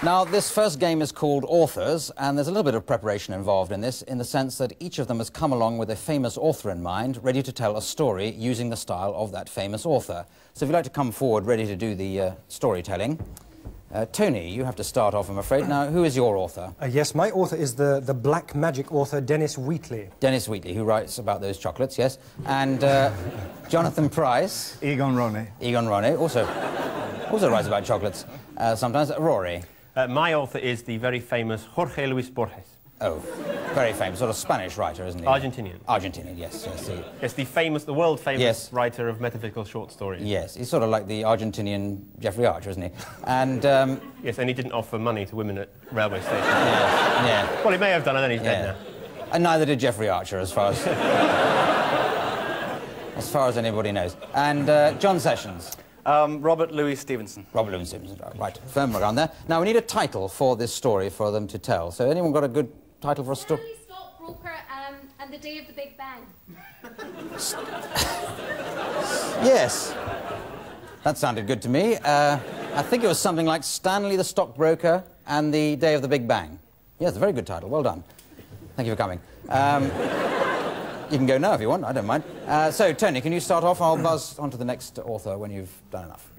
Now, this first game is called Authors, and there's a little bit of preparation involved in this, in the sense that each of them has come along with a famous author in mind, ready to tell a story using the style of that famous author. So if you'd like to come forward, ready to do the storytelling. Tony, you have to start off, I'm afraid. Now, who is your author? Yes, my author is the black magic author Dennis Wheatley. Dennis Wheatley, who writes about those chocolates, yes. And Jonathan Pryce. Egon Ronnie. Egon Ronnie, also writes about chocolates sometimes. Rory. My author is the very famous Jorge Luis Borges. Oh, very famous, sort of Spanish writer, isn't he? Argentinian. Argentinian, yes, yes. Yes, the world famous yes. writer of metaphysical short stories. Yes, he's sort of like the Argentinian Jeffrey Archer, isn't he? And yes, and he didn't offer money to women at railway stations. Yeah, yeah. Well, he may have done, and then he's dead now. And neither did Jeffrey Archer, as far as anybody knows. And John Sessions. Robert Louis Stevenson. Robert Louis Stevenson, right. Firm around there. Now, we need a title for this story for them to tell. So, anyone got a good title for a story? Stanley, stockbroker, and the day of the Big Bang. Yes. That sounded good to me. I think it was something like Stanley the Stockbroker and the Day of the Big Bang. Yes, a very good title. Well done. Thank you for coming. You can go now if you want, I don't mind. So, Tony, can you start off? I'll buzz on to the next author when you've done enough.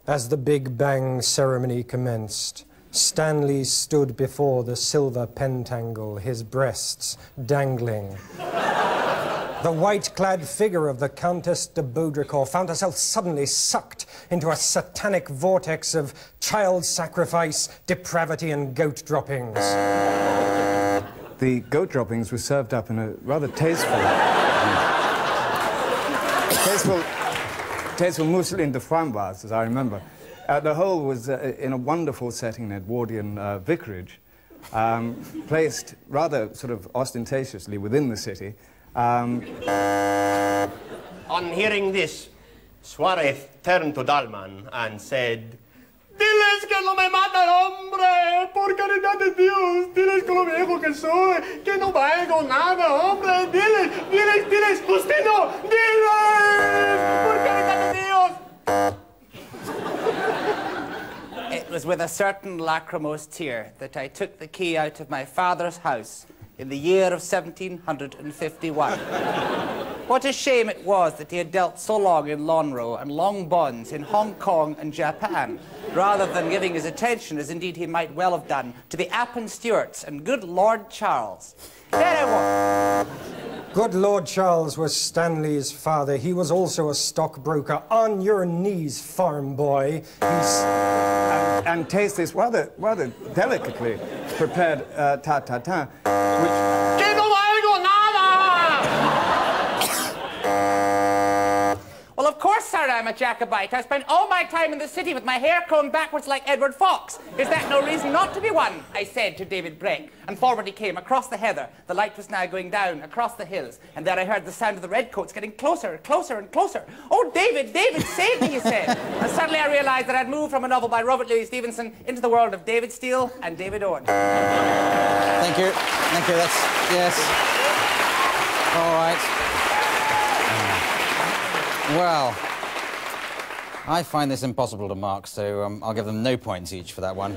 As the Big Bang ceremony commenced, Stanley stood before the silver pentangle, his breasts dangling. The white-clad figure of the Countess de Baudricourt found herself suddenly sucked into a satanic vortex of child sacrifice, depravity, and goat droppings. The goat droppings were served up in a rather tasteful mousseline de framboise, as I remember. The whole was in a wonderful setting in Edwardian vicarage, placed rather sort of ostentatiously within the city. On hearing this, Suarez turned to Dalman and said, "Diles que no me maten, hombre! Por caridad de Dios! Diles como viejo que soy! Que no valgo nada, hombre! Diles! Usted no! Diles! Por caridad de Dios!" It was with a certain lachrymose tear that I took the key out of my father's house in the year of 1751. What a shame it was that he had dealt so long in Lonro and long bonds in Hong Kong and Japan, rather than giving his attention, as indeed he might well have done, to the Appin Stuarts and good Lord Charles. There I was. Good Lord Charles was Stanley's father. He was also a stockbroker. On your knees, farm boy. And taste this rather delicately prepared ta-ta-ta, which... Que no valgo nada! Well, of course, sir, I'm a Jacobite. I spent all my time in the city with my hair combed backwards like Edward Fox. Is that no reason not to be one? I said to David Breck. And forward he came, across the heather. The light was now going down, across the hills. And there I heard the sound of the redcoats getting closer, closer, and closer. "Oh, David, save me," he said. And suddenly I realised that I'd moved from a novel by Robert Louis Stevenson into the world of David Steele and David Owen. Thank you. Thank you. That's... yes. All right. Well, I find this impossible to mark, so I'll give them no points each for that one.